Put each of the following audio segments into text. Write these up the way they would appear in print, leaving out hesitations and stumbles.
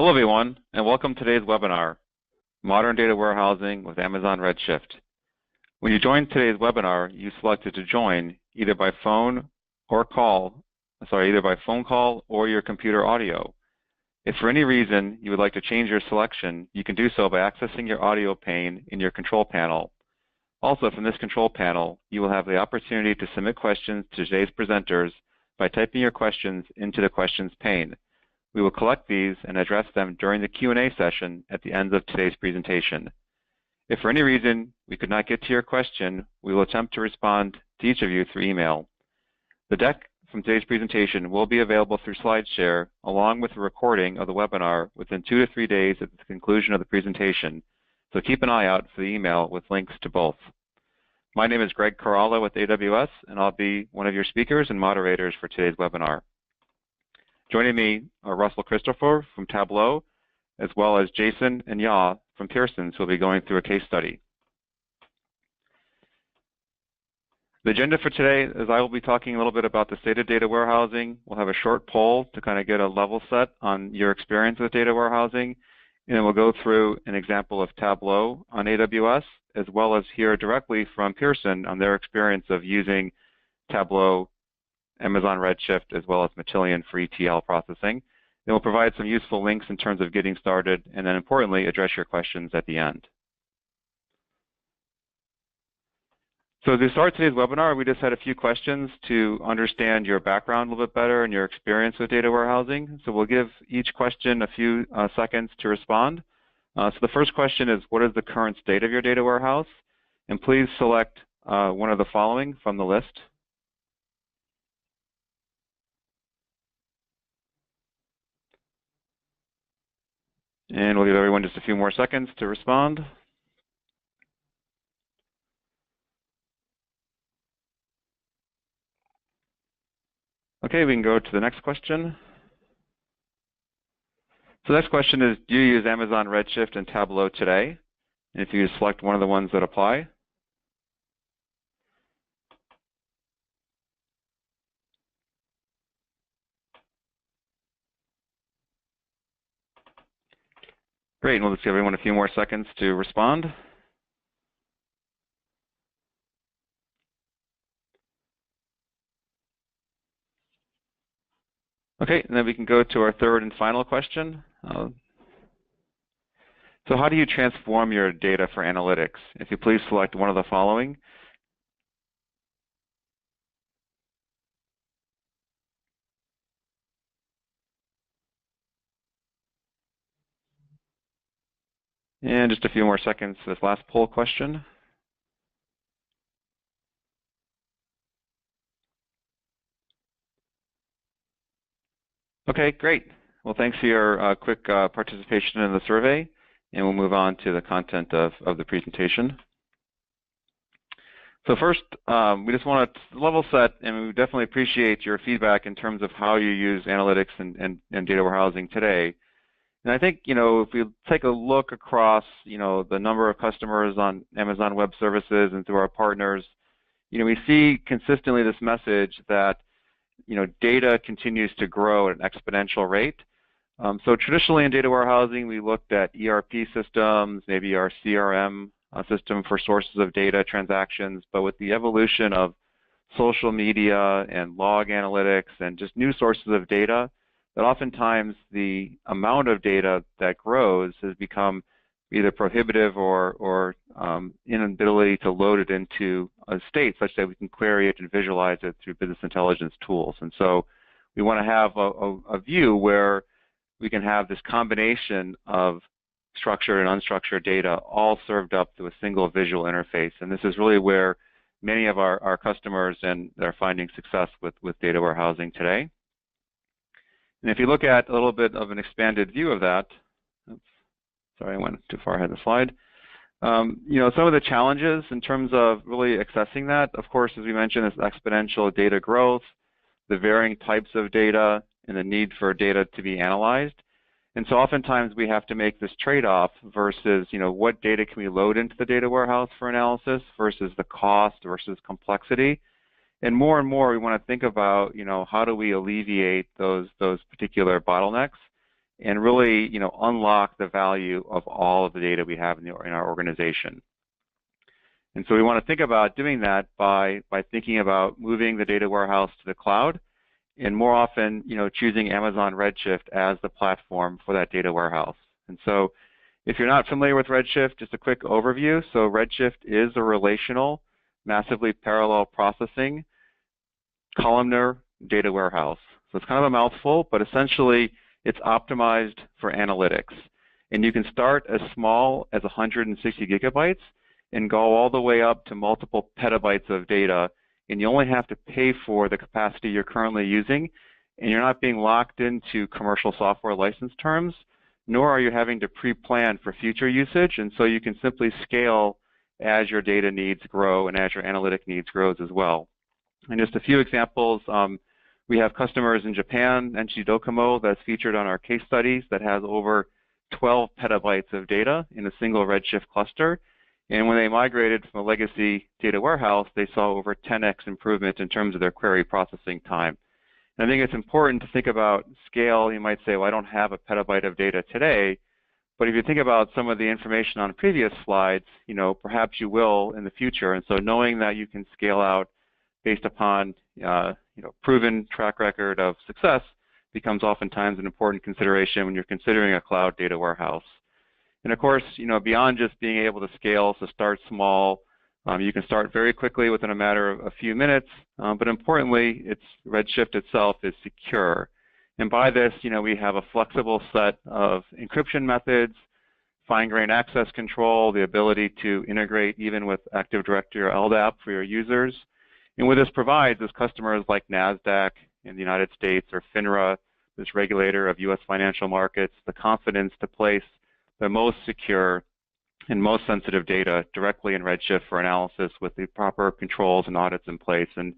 Hello everyone, and welcome to today's webinar, Modern Data Warehousing with Amazon Redshift. When you joined today's webinar, you selected to join either by phone call or your computer audio. If for any reason you would like to change your selection, you can do so by accessing your audio pane in your control panel. Also, from this control panel, you will have the opportunity to submit questions to today's presenters by typing your questions into the questions pane. We will collect these and address them during the Q&A session at the end of today's presentation. If for any reason we could not get to your question, we will attempt to respond to each of you through email. The deck from today's presentation will be available through SlideShare, along with a recording of the webinar within 2 to 3 days at the conclusion of the presentation, so keep an eye out for the email with links to both. My name is Greg Coralla with AWS, and I'll be one of your speakers and moderators for today's webinar. Joining me are Russell Christopher from Tableau, as well as Jason and Ya from Pearsons, who will be going through a case study. The agenda for today is I will be talking a little bit about the state of data warehousing. We'll have a short poll to kind of get a level set on your experience with data warehousing, and then we'll go through an example of Tableau on AWS, as well as hear directly from Pearson on their experience of using Tableau, Amazon Redshift, as well as Matillion for ETL processing. Then we'll provide some useful links in terms of getting started, and then importantly, address your questions at the end. So to start today's webinar, we just had a few questions to understand your background a little bit better and your experience with data warehousing. So we'll give each question a few seconds to respond. So the first question is, what is the current state of your data warehouse? And please select one of the following from the list. And we'll give everyone just a few more seconds to respond. Okay, we can go to the next question. So the next question is, do you use Amazon Redshift and Tableau today? And if you select one of the ones that apply. Great, and we'll just give everyone a few more seconds to respond. Okay, and then we can go to our third and final question. So how do you transform your data for analytics? If you please select one of the following. And just a few more seconds for this last poll question. Okay, great. Well, thanks for your quick participation in the survey, and we'll move on to the content of the presentation. So first, we just want to level set, and we definitely appreciate your feedback in terms of how you use analytics and data warehousing today. And I think, if we take a look across, the number of customers on Amazon Web Services and through our partners, we see consistently this message that, data continues to grow at an exponential rate. So traditionally in data warehousing, we looked at ERP systems, maybe our CRM system for sources of data transactions, but with the evolution of social media and log analytics and just new sources of data, that oftentimes the amount of data that grows has become either prohibitive or inability to load it into a state such that we can query it and visualize it through business intelligence tools. And so we want to have a view where we can have this combination of structured and unstructured data all served up through a single visual interface. And this is really where many of our customers are finding success with data warehousing today. And if you look at a little bit of an expanded view of that, sorry, I went too far ahead of the slide. Some of the challenges in terms of really accessing that, of course, as we mentioned, is exponential data growth, the varying types of data, and the need for data to be analyzed. And so oftentimes we have to make this trade-off versus, what data can we load into the data warehouse for analysis versus the cost versus complexity. And more we want to think about, how do we alleviate those particular bottlenecks and really, unlock the value of all of the data we have in our organization. And so we want to think about doing that by thinking about moving the data warehouse to the cloud, and more often, choosing Amazon Redshift as the platform for that data warehouse. And so if you're not familiar with Redshift, just a quick overview. So Redshift is a relational, massively parallel processing, columnar data warehouse. So it's kind of a mouthful, but essentially it's optimized for analytics. And you can start as small as 160 gigabytes and go all the way up to multiple petabytes of data, and you only have to pay for the capacity you're currently using, and you're not being locked into commercial software license terms, nor are you having to pre-plan for future usage, and so you can simply scale as your data needs grow and as your analytic needs grows as well. And just a few examples, we have customers in Japan, NTT Docomo, that's featured on our case studies, that has over 12 petabytes of data in a single Redshift cluster. And when they migrated from a legacy data warehouse, they saw over 10x improvement in terms of their query processing time. And I think it's important to think about scale. You might say, well, I don't have a petabyte of data today. But if you think about some of the information on previous slides, perhaps you will in the future. And so knowing that you can scale out based upon proven track record of success becomes oftentimes an important consideration when you're considering a cloud data warehouse. And of course, beyond just being able to scale, so start small, you can start very quickly within a matter of a few minutes, but importantly, Redshift itself is secure. And by this, we have a flexible set of encryption methods, fine-grained access control, the ability to integrate even with Active Directory or LDAP for your users. And what this provides is customers like NASDAQ in the United States, or FINRA, this regulator of U.S. financial markets, the confidence to place the most secure and most sensitive data directly in Redshift for analysis with the proper controls and audits in place. And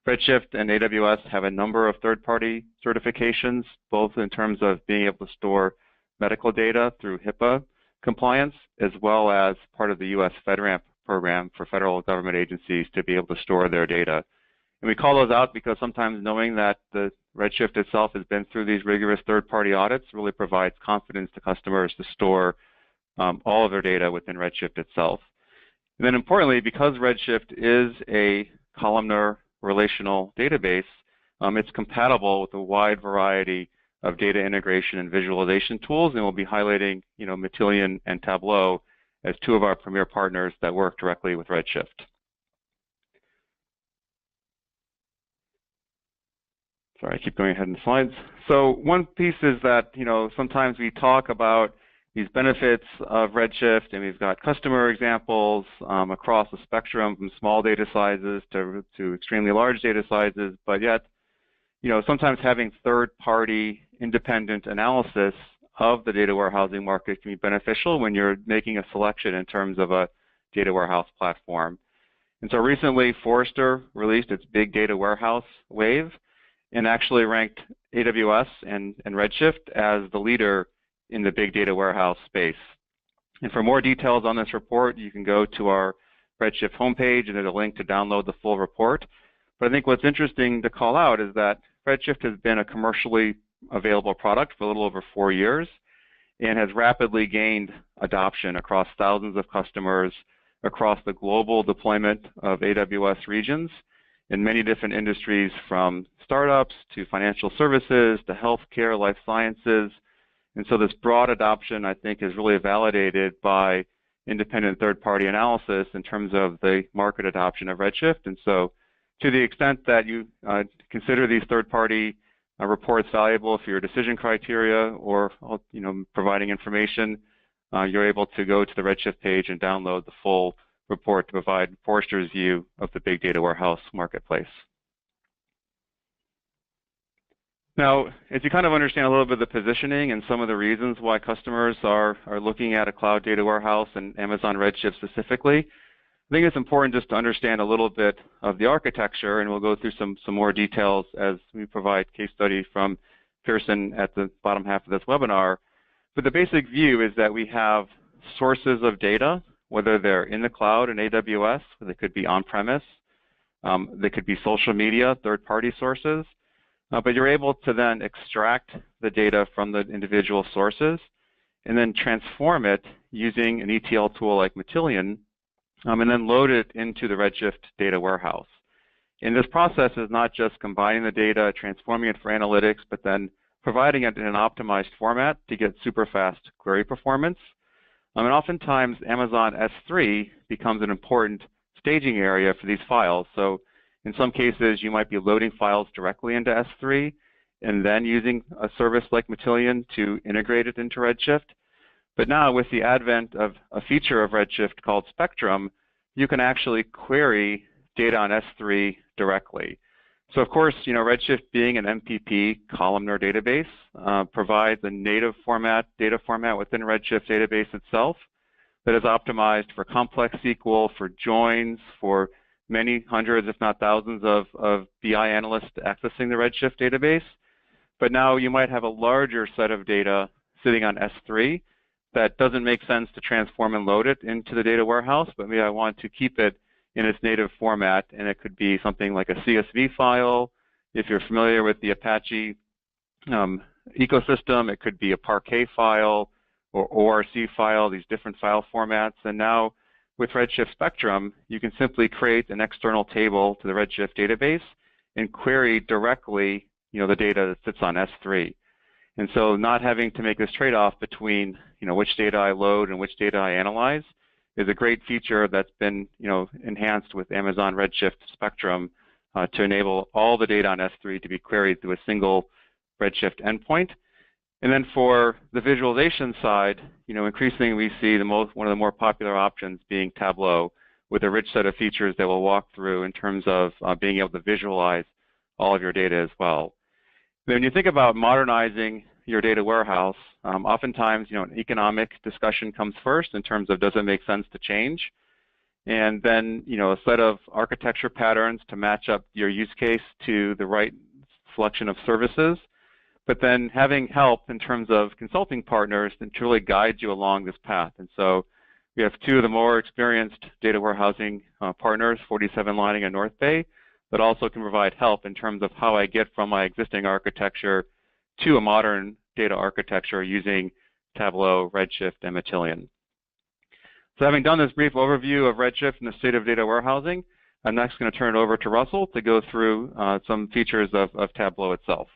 Redshift and AWS have a number of third-party certifications, both in terms of being able to store medical data through HIPAA compliance, as well as part of the U.S. FedRAMP program for federal government agencies to be able to store their data. And we call those out because sometimes knowing that the Redshift itself has been through these rigorous third-party audits really provides confidence to customers to store all of their data within Redshift itself. And then importantly, because Redshift is a columnar relational database, it's compatible with a wide variety of data integration and visualization tools, and we'll be highlighting Matillion and Tableau as two of our premier partners that work directly with Redshift. Sorry, I keep going ahead in the slides. So one piece is that, sometimes we talk about these benefits of Redshift, and we've got customer examples across the spectrum from small data sizes to extremely large data sizes, but yet, sometimes having third-party independent analysis of the data warehousing market can be beneficial when you're making a selection in terms of a data warehouse platform. And so recently, Forrester released its Big Data Warehouse Wave, and actually ranked AWS and Redshift as the leader in the big data warehouse space. And for more details on this report, you can go to our Redshift homepage, and there's a link to download the full report. But I think what's interesting to call out is that Redshift has been a commercially available product for a little over 4 years and has rapidly gained adoption across thousands of customers across the global deployment of AWS regions in many different industries, from startups to financial services to healthcare, life sciences. And so this broad adoption, I think, is really validated by independent third-party analysis in terms of the market adoption of Redshift. And so to the extent that you consider these third-party reports valuable for your decision criteria or providing information, you're able to go to the Redshift page and download the full report to provide Forrester's view of the big data warehouse marketplace. Now, as you kind of understand a little bit of the positioning and some of the reasons why customers are looking at a cloud data warehouse and Amazon Redshift specifically, I think it's important just to understand a little bit of the architecture, and we'll go through some more details as we provide case studies from Pearson at the bottom half of this webinar. But the basic view is that we have sources of data, whether they're in the cloud in AWS, or they could be on-premise, they could be social media, third-party sources, but you're able to then extract the data from the individual sources and then transform it using an ETL tool like Matillion, and then load it into the Redshift data warehouse. And this process is not just combining the data, transforming it for analytics, but then providing it in an optimized format to get super fast query performance. And oftentimes, Amazon S3 becomes an important staging area for these files. So in some cases, you might be loading files directly into S3 and then using a service like Matillion to integrate it into Redshift. But now with the advent of a feature of Redshift called Spectrum, you can actually query data on S3 directly. So of course, Redshift being an MPP columnar database provides a native data format within Redshift database itself that is optimized for complex SQL, for joins, for many hundreds, if not thousands of BI analysts accessing the Redshift database. But now you might have a larger set of data sitting on S3 that doesn't make sense to transform and load it into the data warehouse, but maybe I want to keep it in its native format, and it could be something like a CSV file. If you're familiar with the Apache ecosystem, it could be a Parquet file or ORC file, these different file formats. And now with Redshift Spectrum, you can simply create an external table to the Redshift database and query directly the data that sits on S3. And so not having to make this trade-off between which data I load and which data I analyze is a great feature that's been enhanced with Amazon Redshift Spectrum to enable all the data on S3 to be queried through a single Redshift endpoint. And then for the visualization side, increasingly we see one of the more popular options being Tableau, with a rich set of features that we'll walk through in terms of being able to visualize all of your data as well. When you think about modernizing your data warehouse, oftentimes, an economic discussion comes first in terms of does it make sense to change, and then, a set of architecture patterns to match up your use case to the right selection of services, but then having help in terms of consulting partners to really guide you along this path. And so we have two of the more experienced data warehousing partners, 47 Lining and North Bay, that also can provide help in terms of how I get from my existing architecture to a modern data architecture using Tableau, Redshift, and Matillion. So having done this brief overview of Redshift and the state of data warehousing, I'm next going to turn it over to Russell to go through some features of Tableau itself.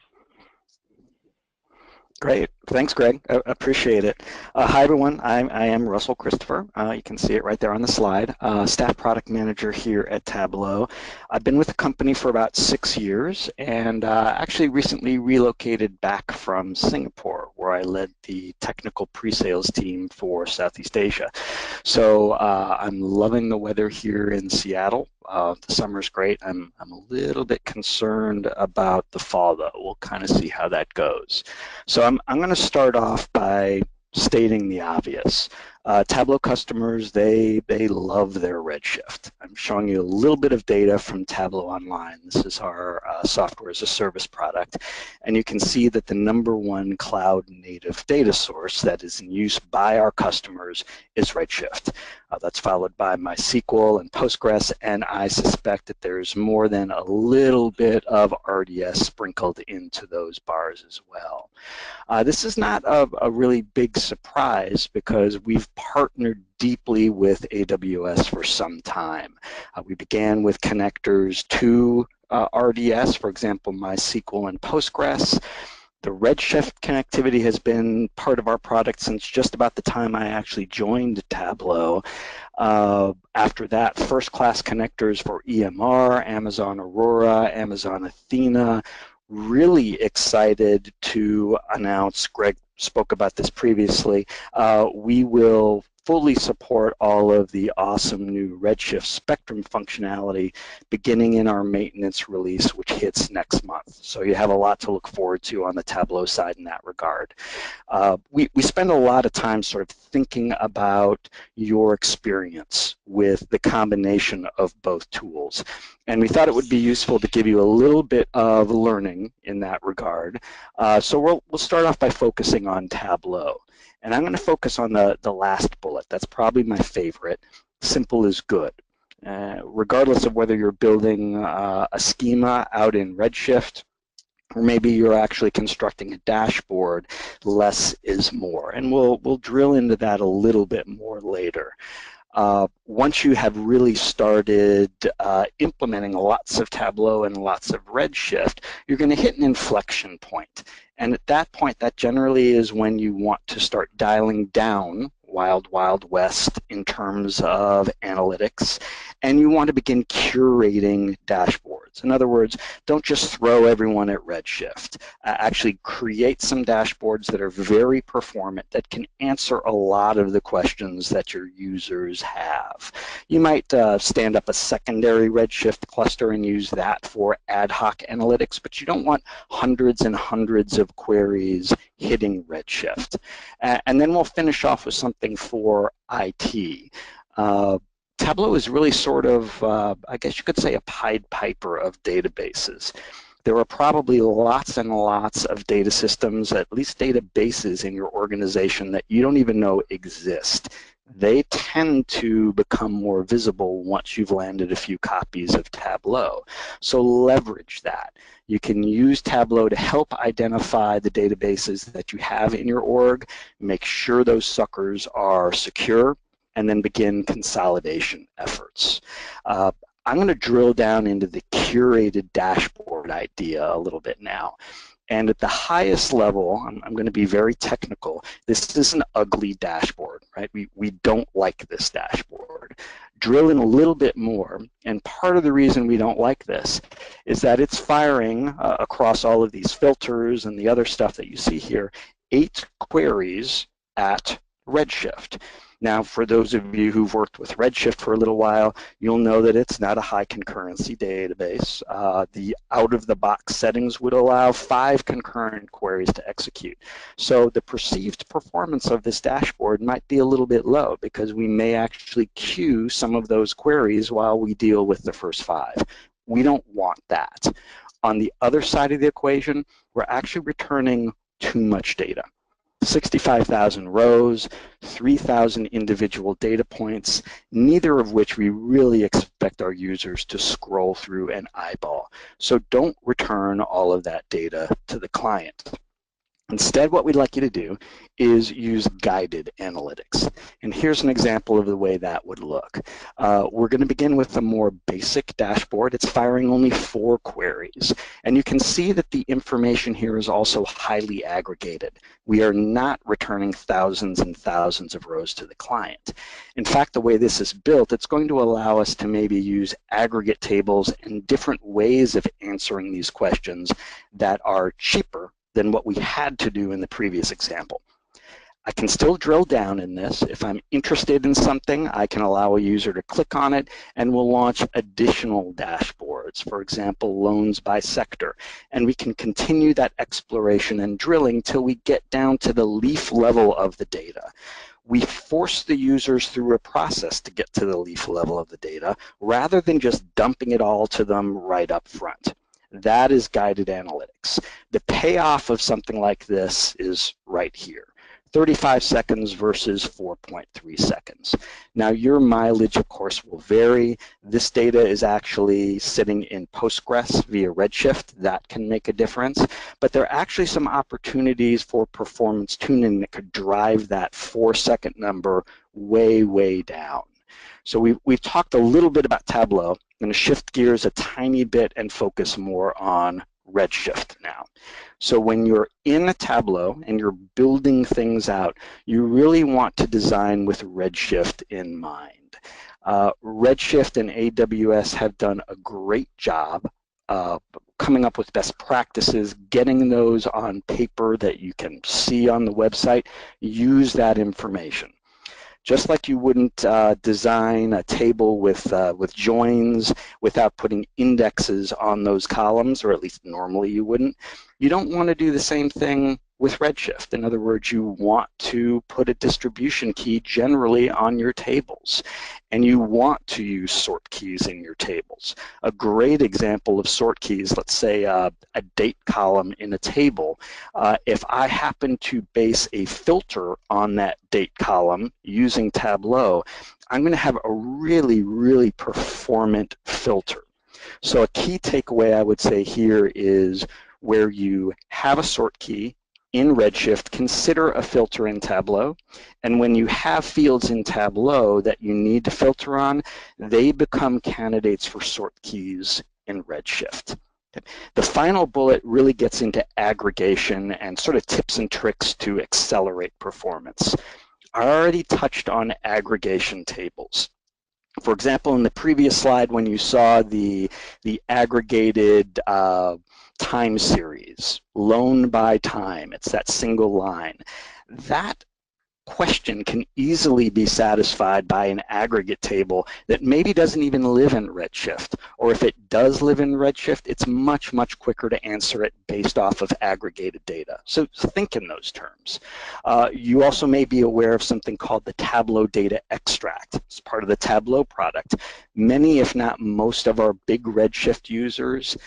Great. Thanks, Greg. I appreciate it. Hi, everyone. I am Russell Christopher. You can see it right there on the slide. Staff product manager here at Tableau. I've been with the company for about 6 years and actually recently relocated back from Singapore, where I led the technical pre-sales team for Southeast Asia. So I'm loving the weather here in Seattle. The summer's great. I'm a little bit concerned about the fall, though. We'll kind of see how that goes. So I'm going to start off by stating the obvious. Tableau customers, they love their Redshift. I'm showing you a little bit of data from Tableau Online. This is our software as a service product. And you can see that the #1 cloud native data source that is in use by our customers is Redshift. That's followed by MySQL and Postgres, and I suspect that there's more than a little bit of RDS sprinkled into those bars as well. This is not a really big surprise because we've partnered deeply with AWS for some time. We began with connectors to RDS, for example, MySQL and Postgres. The Redshift connectivity has been part of our product since just about the time I actually joined Tableau. After that, first-class connectors for EMR, Amazon Aurora, Amazon Athena. Really excited to announce, Greg spoke about this previously, we will fully support all of the awesome new Redshift Spectrum functionality beginning in our maintenance release, which hits next month. So you have a lot to look forward to on the Tableau side in that regard. We spend a lot of time sort of thinking about your experience with the combination of both tools. And we thought it would be useful to give you a little bit of learning in that regard. So we'll start off by focusing on Tableau. And I'm going to focus on the last bullet. That's probably my favorite. Simple is good. Regardless of whether you're building a schema out in Redshift or maybe you're actually constructing a dashboard, less is more. And we'll drill into that a little bit more later. Once you have really started implementing lots of Tableau and lots of Redshift, you're going to hit an inflection point. And at that point, that generally is when you want to start dialing down Wild West in terms of analytics, and you want to begin curating dashboards. In other words, don't just throw everyone at Redshift. Actually create some dashboards that are very performant, that can answer a lot of the questions that your users have. You might stand up a secondary Redshift cluster and use that for ad hoc analytics, but you don't want hundreds and hundreds of queries hitting Redshift. And then we'll finish off with something for IT. Tableau is really sort of, I guess you could say, a Pied Piper of databases. There are probably lots and lots of data systems, at least databases in your organization that you don't even know exist. They tend to become more visible once you've landed a few copies of Tableau. So leverage that. You can use Tableau to help identify the databases that you have in your org, make sure those suckers are secure, and then begin consolidation efforts. I'm going to drill down into the curated dashboard idea a little bit now. And at the highest level, I'm going to be very technical. This is an ugly dashboard, right? We don't like this dashboard. Drill in a little bit more, and part of the reason we don't like this is that it's firing across all of these filters and the other stuff that you see here, 8 queries at Redshift. Now, for those of you who've worked with Redshift for a little while, you'll know that it's not a high concurrency database. The out-of-the-box settings would allow 5 concurrent queries to execute. So the perceived performance of this dashboard might be a little bit low because we may actually queue some of those queries while we deal with the first 5. We don't want that. On the other side of the equation, we're actually returning too much data. 65,000 rows, 3,000 individual data points, neither of which we really expect our users to scroll through and eyeball. So don't return all of that data to the client. Instead, what we'd like you to do is use guided analytics. And here's an example of the way that would look. We're going to begin with a more basic dashboard. It's firing only 4 queries. And you can see that the information here is also highly aggregated. We are not returning thousands and thousands of rows to the client. In fact, the way this is built, it's going to allow us to maybe use aggregate tables and different ways of answering these questions that are cheaper than what we had to do in the previous example. I can still drill down in this. If I'm interested in something, I can allow a user to click on it and we'll launch additional dashboards, for example, loans by sector. And we can continue that exploration and drilling till we get down to the leaf level of the data. We force the users through a process to get to the leaf level of the data rather than just dumping it all to them right up front. That is guided analytics. The payoff of something like this is right here. 35 seconds versus 4.3 seconds. Now your mileage, of course, will vary. This data is actually sitting in Postgres via Redshift. That can make a difference. But there are actually some opportunities for performance tuning that could drive that 4-second number way, way down. So we've talked a little bit about Tableau. I'm going to shift gears a tiny bit and focus more on Redshift now. So when you're in a Tableau and you're building things out, you really want to design with Redshift in mind. Redshift and AWS have done a great job coming up with best practices, getting those on paper that you can see on the website. Use that information. Just like you wouldn't design a table with joins without putting indexes on those columns, or at least normally you wouldn't, you don't want to do the same thing with Redshift. In other words, you want to put a distribution key generally on your tables, and you want to use sort keys in your tables. A great example of sort keys, let's say a date column in a table, if I happen to base a filter on that date column using Tableau, I'm going to have a really, really performant filter. So a key takeaway I would say here is where you have a sort key in Redshift, consider a filter in Tableau, and when you have fields in Tableau that you need to filter on, they become candidates for sort keys in Redshift. The final bullet really gets into aggregation and sort of tips and tricks to accelerate performance. I already touched on aggregation tables. For example, in the previous slide, when you saw the aggregated time series, loan by time, it's that single line. That question can easily be satisfied by an aggregate table that maybe doesn't even live in Redshift, or if it does live in Redshift, it's much, much quicker to answer it based off of aggregated data. So think in those terms. You also may be aware of something called the Tableau Data Extract. It's part of the Tableau product. Many, if not most, of our big Redshift users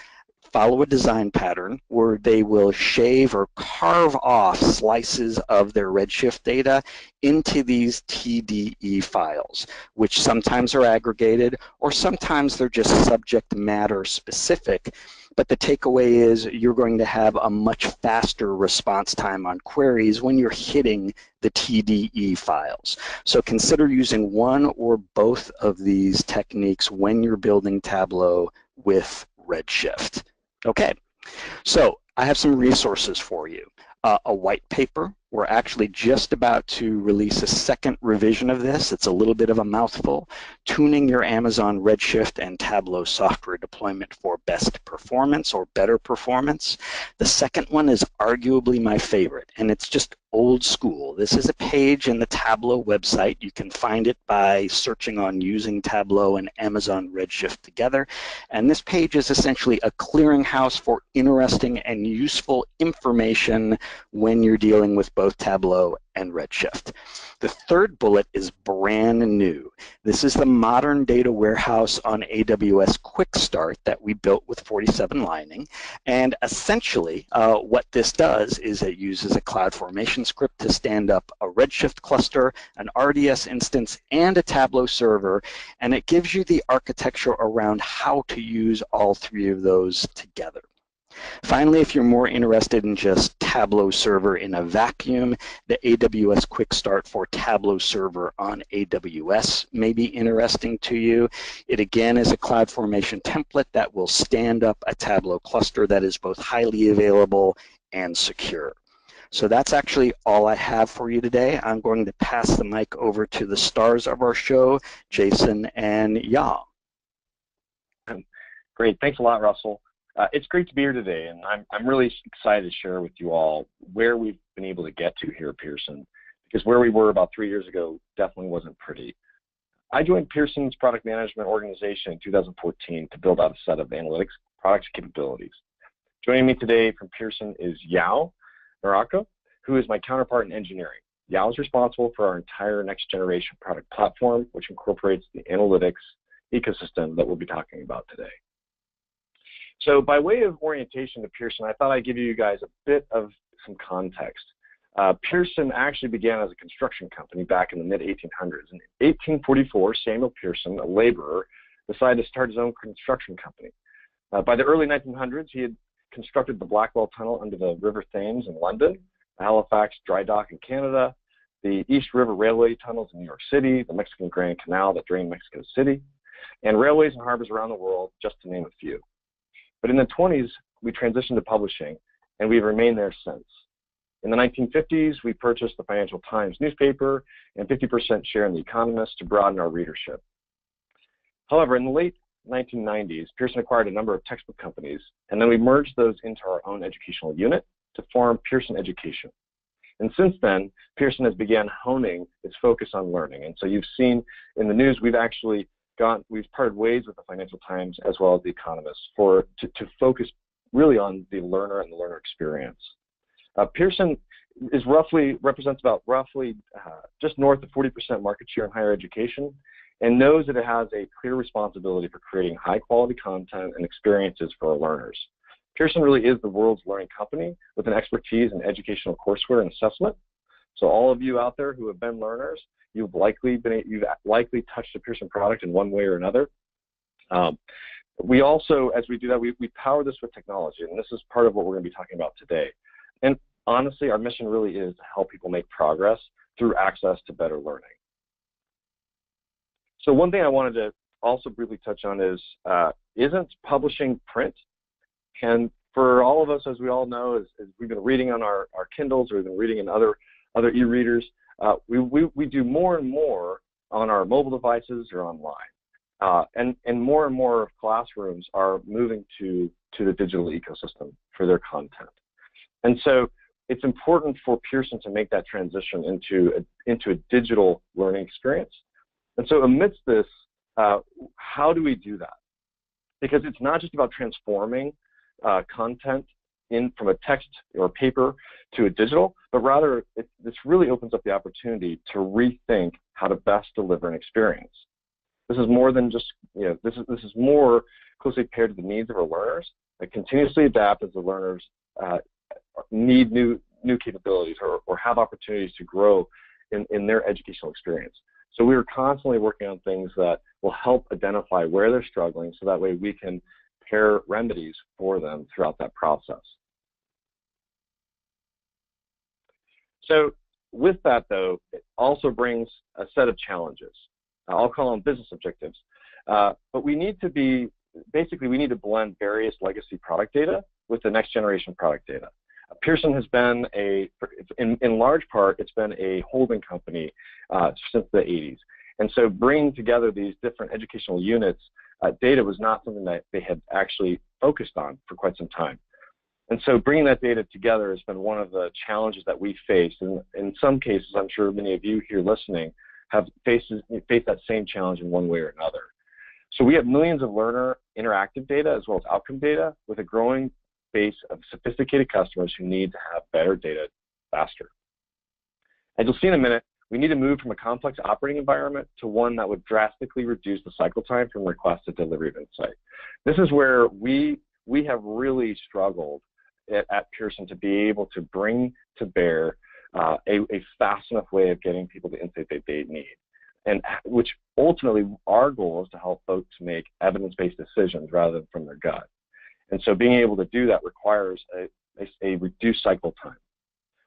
follow a design pattern where they will shave or carve off slices of their Redshift data into these TDE files, which sometimes are aggregated or sometimes they're just subject matter specific. But the takeaway is you're going to have a much faster response time on queries when you're hitting the TDE files. So consider using one or both of these techniques when you're building Tableau with Redshift. Okay, so I have some resources for you. A white paper. We're actually just about to release a second revision of this. It's a little bit of a mouthful. Tuning your Amazon Redshift and Tableau software deployment for best performance or better performance. The second one is arguably my favorite, and it's just old school. This is a page in the Tableau website. You can find it by searching on using Tableau and Amazon Redshift together. And this page is essentially a clearinghouse for interesting and useful information when you're dealing with both Tableau and Redshift. The third bullet is brand new. This is the modern data warehouse on AWS Quick Start that we built with 47 lining. And essentially, what this does is it uses a CloudFormation script to stand up a Redshift cluster, an RDS instance, and a Tableau server. And it gives you the architecture around how to use all three of those together. Finally, if you're more interested in just Tableau Server in a vacuum, the AWS Quick Start for Tableau Server on AWS may be interesting to you. It again is a CloudFormation template that will stand up a Tableau cluster that is both highly available and secure. So that's actually all I have for you today. I'm going to pass the mic over to the stars of our show, Jason and Yao. Great, thanks a lot, Russell. It's great to be here today, and I'm really excited to share with you all where we've been able to get to here at Pearson, because where we were about 3 years ago definitely wasn't pretty. I joined Pearson's product management organization in 2014 to build out a set of analytics products capabilities. Joining me today from Pearson is Yao Naraka, who is my counterpart in engineering. Yao is responsible for our entire next generation product platform, which incorporates the analytics ecosystem that we'll be talking about today. So by way of orientation to Pearson, I thought I'd give you guys a bit of some context. Pearson actually began as a construction company back in the mid-1800s. In 1844, Samuel Pearson, a laborer, decided to start his own construction company. By the early 1900s, he had constructed the Blackwell Tunnel under the River Thames in London, the Halifax Dry Dock in Canada, the East River Railway tunnels in New York City, the Mexican Grand Canal that drained Mexico City, and railways and harbors around the world, just to name a few. But in the 20s, we transitioned to publishing, and we've remained there since. In the 1950s, we purchased the Financial Times newspaper and 50% share in The Economist to broaden our readership. However, in the late 1990s, Pearson acquired a number of textbook companies, and then we merged those into our own educational unit to form Pearson Education. And since then, Pearson has begun honing its focus on learning. And so you've seen in the news, we've parted ways with the Financial Times as well as The Economist to focus really on the learner and the learner experience. Pearson represents about just north of 40% market share in higher education, and knows that it has a clear responsibility for creating high quality content and experiences for our learners. Pearson really is the world's learning company with an expertise in educational courseware and assessment. So all of you out there who have been learners, you've likely touched a Pearson product in one way or another. We also, as we do that, we power this with technology, and this is part of what we're going to be talking about today. And honestly, our mission really is to help people make progress through access to better learning. So one thing I wanted to also briefly touch on is, isn't publishing print? And for all of us, as we all know, as we've been reading on our Kindles or we've been reading in other e-readers, we do more and more on our mobile devices or online. And more of classrooms are moving to the digital ecosystem for their content. And so it's important for Pearson to make that transition into a digital learning experience. And so amidst this, how do we do that? Because it's not just about transforming content from a text or paper to a digital, but rather this really opens up the opportunity to rethink how to best deliver an experience. This is more than just, this is more closely paired to the needs of our learners and continuously adapt as the learners need new capabilities or have opportunities to grow in their educational experience. So we are constantly working on things that will help identify where they're struggling so that way we can pair remedies for them throughout that process. So with that, though, it also brings a set of challenges. I'll call them business objectives. But we need to we need to blend various legacy product data with the next generation product data. Pearson has been in large part, it's been a holding company since the 80s. And so bringing together these different educational units, data was not something that they had actually focused on for quite some time. And so bringing that data together has been one of the challenges that we faced. And in some cases, I'm sure many of you here listening have faced that same challenge in one way or another. So we have millions of learner interactive data as well as outcome data with a growing base of sophisticated customers who need to have better data faster. As you'll see in a minute, we need to move from a complex operating environment to one that would drastically reduce the cycle time from request to delivery of insight. This is where we have really struggled at Pearson to be able to bring to bear a fast enough way of getting people the insight that they need. And which ultimately our goal is to help folks make evidence-based decisions rather than from their gut. And so being able to do that requires a reduced cycle time.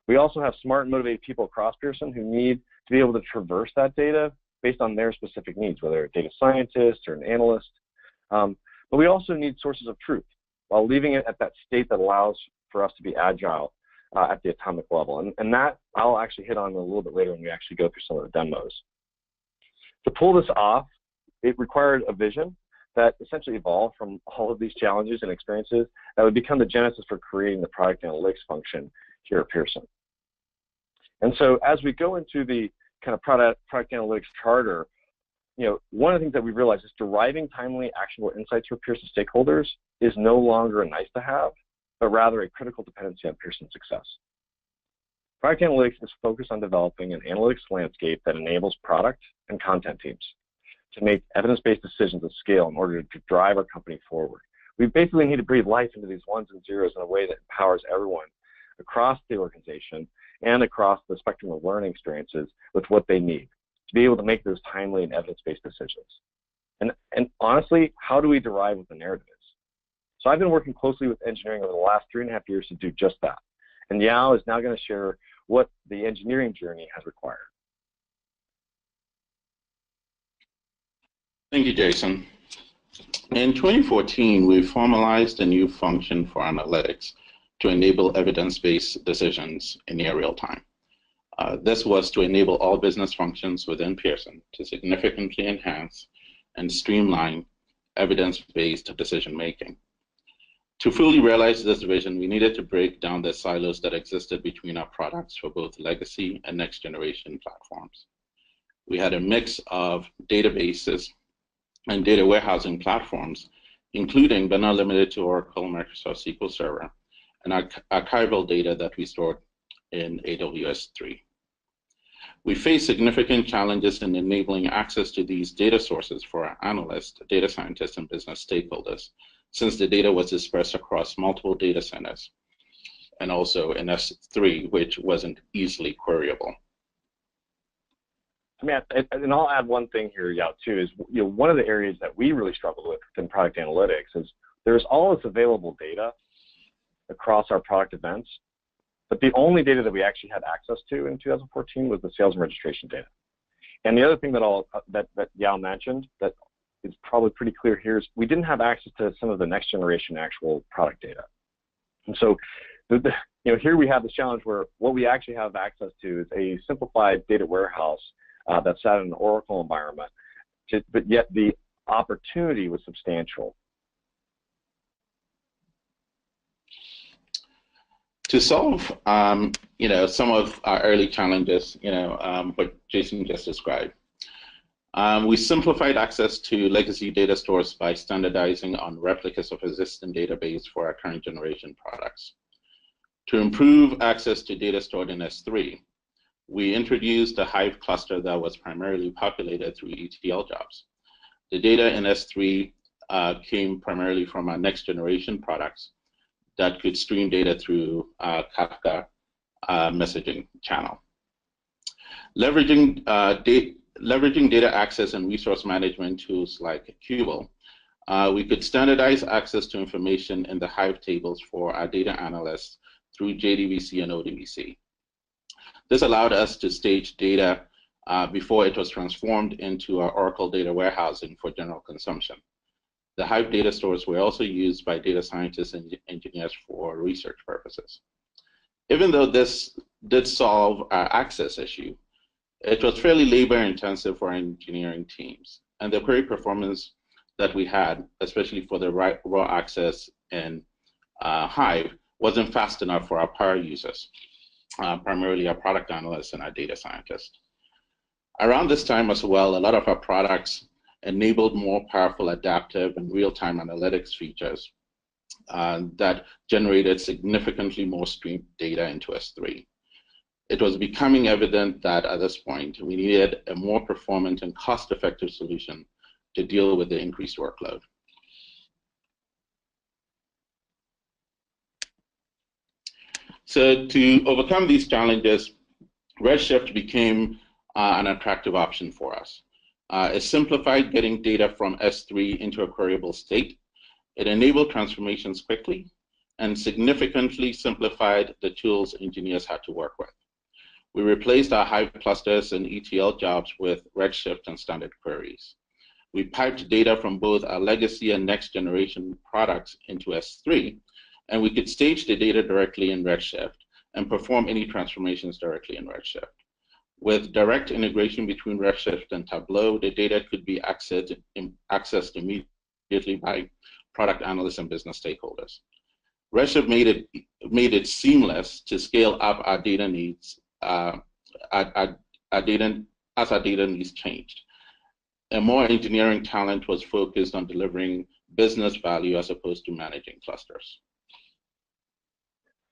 We also have smart and motivated people across Pearson who need to be able to traverse that data based on their specific needs, whether a data scientist or an analyst. But we also need sources of truth while leaving it at that state that allows for us to be agile at the atomic level. And that I'll actually hit on a little bit later when we actually go through some of the demos. To pull this off, it required a vision that essentially evolved from all of these challenges and experiences that would become the genesis for creating the product analytics function here at Pearson. And so as we go into the kind of product analytics charter, one of the things that we realized is deriving timely, actionable insights for Pearson stakeholders is no longer a nice to have, but rather a critical dependency on Pearson's success. Product analytics is focused on developing an analytics landscape that enables product and content teams to make evidence-based decisions at scale in order to drive our company forward. We basically need to breathe life into these ones and zeros in a way that empowers everyone across the organization and across the spectrum of learning experiences with what they need to be able to make those timely and evidence-based decisions. And honestly, how do we derive what the narrative is? So I've been working closely with engineering over the last 3.5 years to do just that. And Yao is now going to share what the engineering journey has required. Thank you, Jason. In 2014, we formalized a new function for analytics to enable evidence-based decisions in near real time. This was to enable all business functions within Pearson to significantly enhance and streamline evidence-based decision-making. To fully realize this vision, we needed to break down the silos that existed between our products for both legacy and next-generation platforms. We had a mix of databases and data warehousing platforms, including but not limited to Oracle, Microsoft SQL Server, and archival data that we stored in AWS 3. We faced significant challenges in enabling access to these data sources for our analysts, data scientists, and business stakeholders, since the data was dispersed across multiple data centers, and also in S3, which wasn't easily queryable. I mean, and I'll add one thing here, Yao, too, is one of the areas that we really struggled with in product analytics is there's all this available data across our product events, but the only data that we actually had access to in 2014 was the sales and registration data. And the other thing that Yao mentioned that is probably pretty clear here is we didn't have access to some of the next generation actual product data. And so here we have this challenge where what we actually have access to is a simplified data warehouse that sat in an Oracle environment, but yet the opportunity was substantial. To solve, some of our early challenges, what Jason just described, we simplified access to legacy data stores by standardizing on replicas of existing database for our current generation products. To improve access to data stored in S3, we introduced a Hive cluster that was primarily populated through ETL jobs. The data in S3 came primarily from our next generation products that could stream data through Kafka messaging channel. Leveraging data access and resource management tools like Cubal, we could standardize access to information in the Hive tables for our data analysts through JDBC and ODBC. This allowed us to stage data before it was transformed into our Oracle data warehousing for general consumption. The Hive data stores were also used by data scientists and engineers for research purposes. Even though this did solve our access issue, it was fairly labor-intensive for our engineering teams, and the query performance that we had, especially for the raw access in Hive, wasn't fast enough for our power users, primarily our product analysts and our data scientists. Around this time as well, a lot of our products enabled more powerful adaptive and real-time analytics features that generated significantly more streamed data into S3. It was becoming evident that at this point, we needed a more performant and cost-effective solution to deal with the increased workload. So to overcome these challenges, Redshift became an attractive option for us. It simplified getting data from S3 into a queryable state. It enabled transformations quickly and significantly simplified the tools engineers had to work with. We replaced our Hive clusters and ETL jobs with Redshift and standard queries. We piped data from both our legacy and next generation products into S3, and we could stage the data directly in Redshift and perform any transformations directly in Redshift. With direct integration between Redshift and Tableau, the data could be accessed immediately by product analysts and business stakeholders. Redshift made it seamless to scale up our data needs as our data needs changed. And more engineering talent was focused on delivering business value as opposed to managing clusters.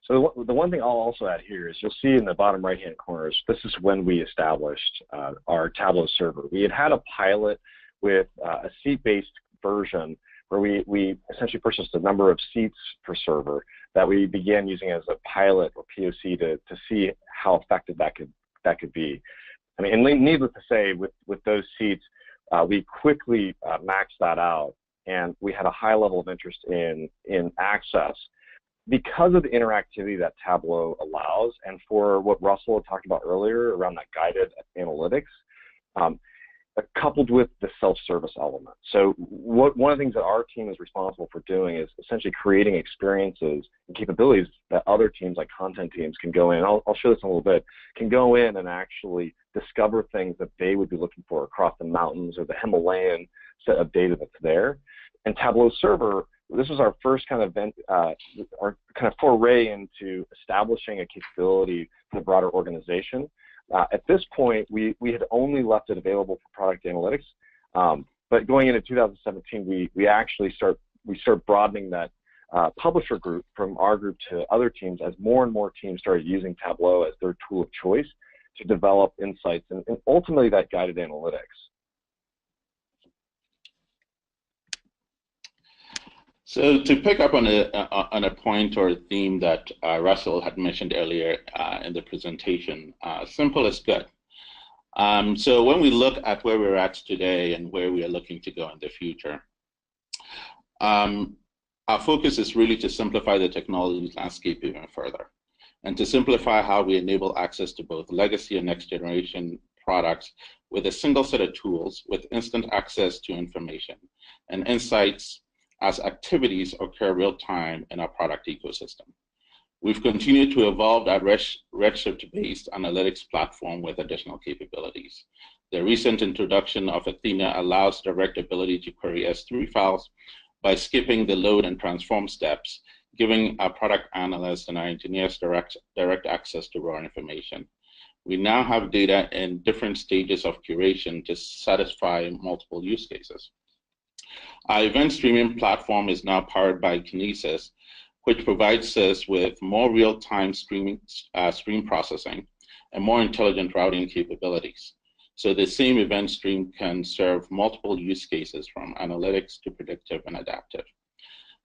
So the one thing I'll also add here is you'll see in the bottom right-hand corners, this is when we established our Tableau Server. We had a pilot with a seat-based version where we essentially purchased a number of seats per server that we began using as a pilot or POC to see how effective that could be. I mean, and needless to say, with those seats, we quickly maxed that out, and we had a high level of interest in access. Because of the interactivity that Tableau allows, and for what Russell had talked about earlier around that guided analytics, coupled with the self-service element. So one of the things that our team is responsible for doing is essentially creating experiences and capabilities that other teams, like content teams, can go in. I'll show this in a little bit. Can go in and actually discover things that they would be looking for across the mountains or the Himalayan set of data that's there. And Tableau Server, this was our first kind of our kind of foray into establishing a capability for the broader organization. At this point, we had only left it available for product analytics, but going into 2017, we actually start broadening that publisher group from our group to other teams as more and more teams started using Tableau as their tool of choice to develop insights and ultimately that guided analytics. So to pick up on a point or a theme that Russell had mentioned earlier in the presentation, simple is good. So when we look at where we're at today and where we are looking to go in the future, our focus is really to simplify the technology landscape even further, and to simplify how we enable access to both legacy and next generation products with a single set of tools with instant access to information and insights as activities occur real time in our product ecosystem. We've continued to evolve our Redshift-based analytics platform with additional capabilities. The recent introduction of Athena allows direct ability to query S3 files by skipping the load and transform steps, giving our product analysts and our engineers direct access to raw information. We now have data in different stages of curation to satisfy multiple use cases. Our event streaming platform is now powered by Kinesis, which provides us with more real-time stream processing and more intelligent routing capabilities. So the same event stream can serve multiple use cases from analytics to predictive and adaptive.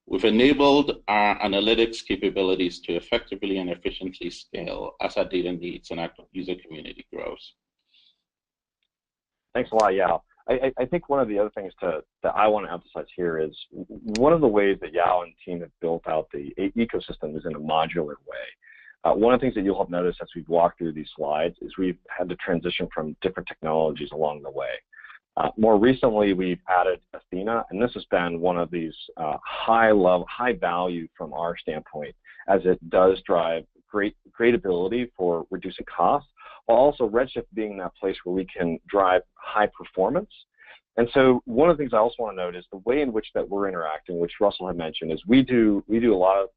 We've enabled our analytics capabilities to effectively and efficiently scale as our data needs and our user community grows. Thanks a lot, Yao. I think one of the other things that I want to emphasize here is one of the ways that Yao and team have built out the ecosystem is in a modular way. One of the things that you'll have noticed as we've walked through these slides is we've had to transition from different technologies along the way. More recently, we've added Athena, and this has been one of these high value from our standpoint, as it does drive great ability for reducing costs, while also Redshift being that place where we can drive high performance. And so one of the things I also want to note is the way in which that we're interacting, which Russell had mentioned, is we do a lot of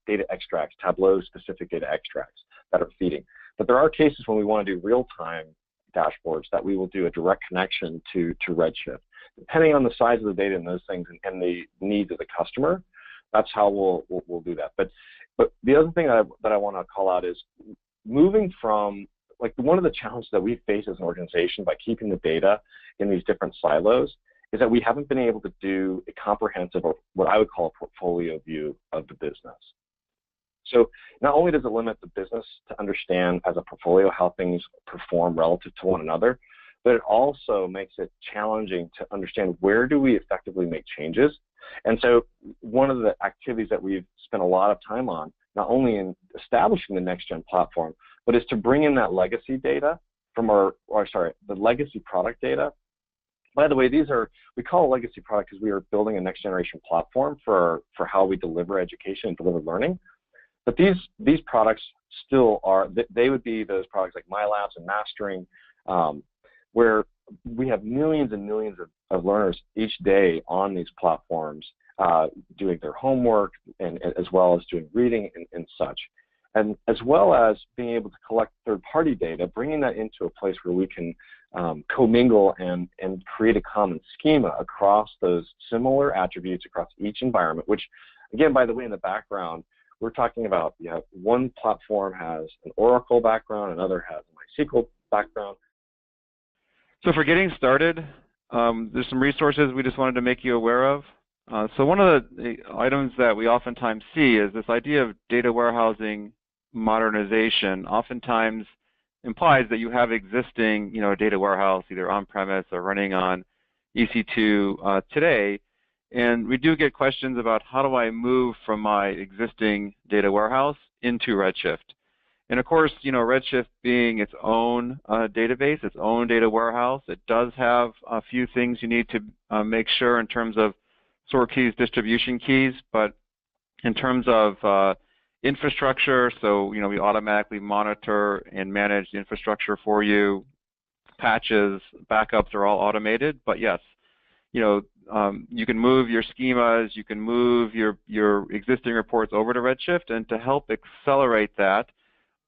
data extracts, Tableau specific data extracts that are feeding. But there are cases when we want to do real-time dashboards that we will do a direct connection to Redshift. Depending on the size of the data and those things and the needs of the customer, that's how we'll do that. But the other thing that I want to call out is moving from, like, one of the challenges that we face as an organization by keeping the data in these different silos is that we haven't been able to do a comprehensive, or what I would call a portfolio view of the business. So not only does it limit the business to understand as a portfolio how things perform relative to one another, but it also makes it challenging to understand where do we effectively make changes. And so one of the activities that we've spent a lot of time on, not only in establishing the next-gen platform, but is to bring in that legacy data from the legacy product data. By the way, we call it legacy product because we are building a next-generation platform for how we deliver education and deliver learning. But these products still are, they would be those products like MyLabs and Mastering, where we have millions and millions of learners each day on these platforms doing their homework, and as well as doing reading and such. And as well as being able to collect third-party data, bringing that into a place where we can commingle and create a common schema across those similar attributes across each environment, which, again, by the way, in the background, we're talking about, one platform has an Oracle background, another has a MySQL background. So for getting started, there's some resources we just wanted to make you aware of. So one of the items that we oftentimes see is this idea of data warehousing modernization oftentimes implies that you have existing, data warehouse either on-premise or running on EC2 today. And we do get questions about how do I move from my existing data warehouse into Redshift. And of course, Redshift being its own database, its own data warehouse, it does have a few things you need to make sure in terms of sort keys, distribution keys, but in terms of infrastructure, so we automatically monitor and manage the infrastructure for you. Patches, backups are all automated, but yes, you can move your schemas, you can move your existing reports over to Redshift, and to help accelerate that,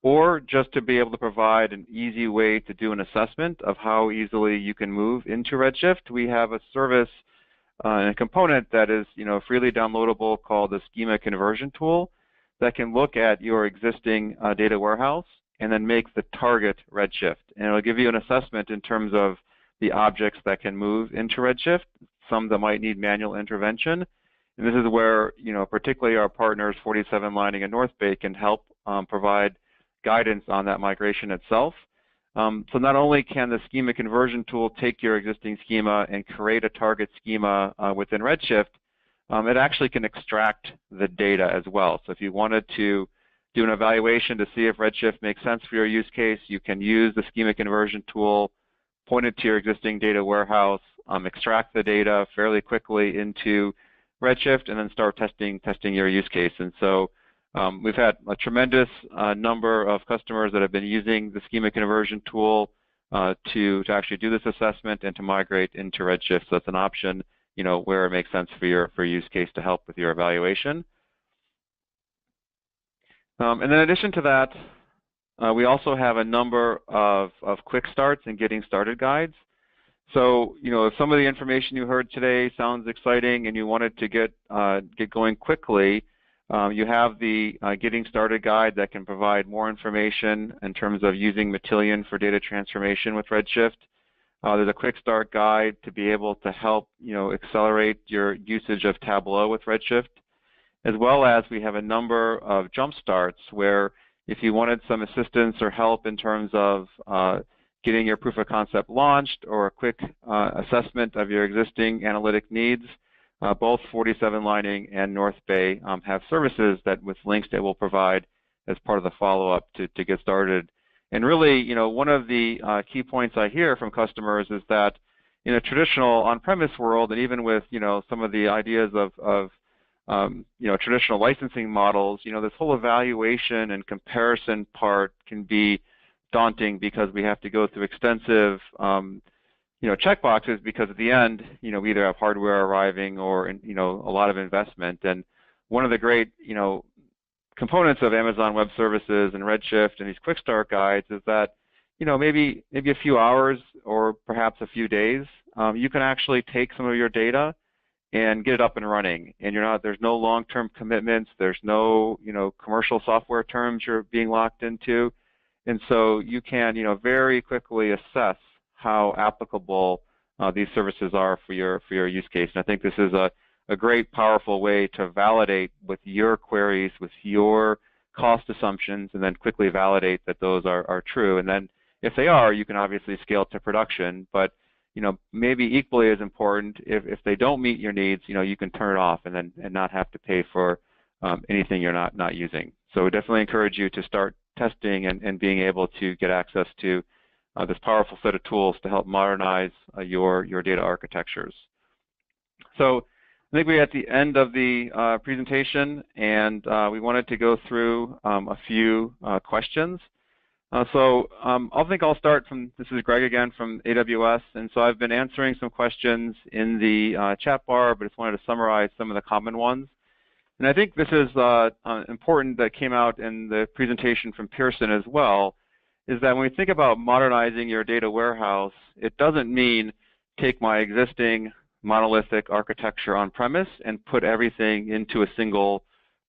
or just to be able to provide an easy way to do an assessment of how easily you can move into Redshift, we have a service and a component that is freely downloadable called the Schema Conversion Tool that can look at your existing data warehouse and then make the target Redshift. And it'll give you an assessment in terms of the objects that can move into Redshift, some that might need manual intervention. And this is where, particularly our partners, 47 Lining and North Bay, can help provide guidance on that migration itself. So not only can the schema conversion tool take your existing schema and create a target schema within Redshift, it actually can extract the data as well. So if you wanted to do an evaluation to see if Redshift makes sense for your use case, you can use the schema conversion tool, point it to your existing data warehouse, extract the data fairly quickly into Redshift, and then start testing your use case. And so we've had a tremendous number of customers that have been using the schema conversion tool to actually do this assessment and to migrate into Redshift. So that's an option, where it makes sense for your use case to help with your evaluation. And in addition to that, we also have a number of quick starts and getting started guides. So, if some of the information you heard today sounds exciting and you wanted to get going quickly, you have the Getting Started guide that can provide more information in terms of using Matillion for data transformation with Redshift. There's a Quick Start guide to be able to help accelerate your usage of Tableau with Redshift, as well as we have a number of jump starts where if you wanted some assistance or help in terms of getting your proof of concept launched or a quick assessment of your existing analytic needs, both 47 Lining and North Bay have services that with links that we'll provide as part of the follow-up to get started. And really, one of the key points I hear from customers is that in a traditional on-premise world, and even with some of the ideas of traditional licensing models, this whole evaluation and comparison part can be daunting because we have to go through extensive checkboxes because at the end, we either have hardware arriving or, a lot of investment. And one of the great, components of Amazon Web Services and Redshift and these Quick Start guides is that, maybe a few hours or perhaps a few days, you can actually take some of your data and get it up and running. And there's no long-term commitments, there's no, commercial software terms you're being locked into. And so you can, very quickly assess how applicable these services are for your use case. And I think this is a great, powerful way to validate with your queries, with your cost assumptions, and then quickly validate that those are true. And then if they are, you can obviously scale to production. But maybe equally as important, if they don't meet your needs, you can turn it off and not have to pay for anything you're not using. So we definitely encourage you to start testing and being able to get access to this powerful set of tools to help modernize your data architectures. So I think we're at the end of the presentation, and we wanted to go through a few questions. I think I'll start from, this is Greg again from AWS, and so I've been answering some questions in the chat bar, but just wanted to summarize some of the common ones. And I think this is important that came out in the presentation from Pearson as well, is that when we think about modernizing your data warehouse, it doesn't mean take my existing monolithic architecture on-premise and put everything into a single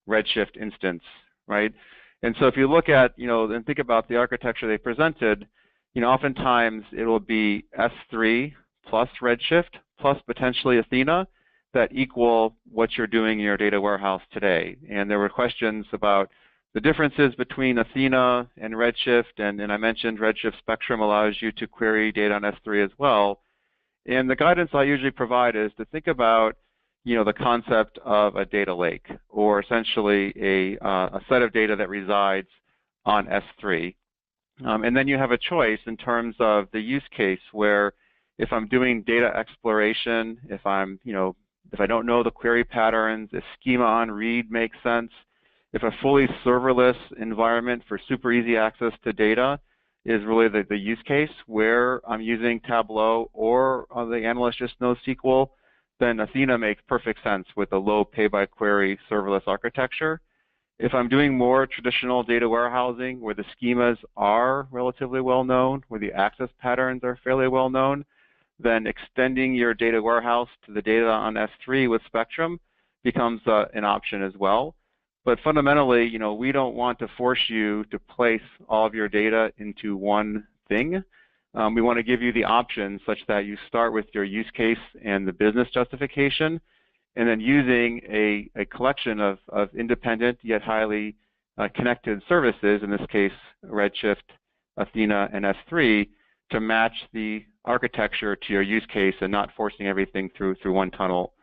Redshift instance, right? And so if you look at, and think about the architecture they presented, oftentimes it will be S3 plus Redshift plus potentially Athena that equal what you're doing in your data warehouse today. And there were questions about the differences between Athena and Redshift, and I mentioned Redshift Spectrum allows you to query data on S3 as well. And the guidance I usually provide is to think about, the concept of a data lake, or essentially a set of data that resides on S3. And then you have a choice in terms of the use case where if I'm doing data exploration, if I don't know the query patterns, if schema on read makes sense, if a fully serverless environment for super easy access to data is really the use case where I'm using Tableau or the analyst just knows SQL, then Athena makes perfect sense with a low pay-by-query serverless architecture. If I'm doing more traditional data warehousing where the schemas are relatively well known, where the access patterns are fairly well known, then extending your data warehouse to the data on S3 with Spectrum becomes an option as well. But fundamentally, we don't want to force you to place all of your data into one thing. We want to give you the option such that you start with your use case and the business justification, and then using a collection of independent yet highly connected services, in this case Redshift, Athena, and S3 to match the architecture to your use case and not forcing everything through one tunnel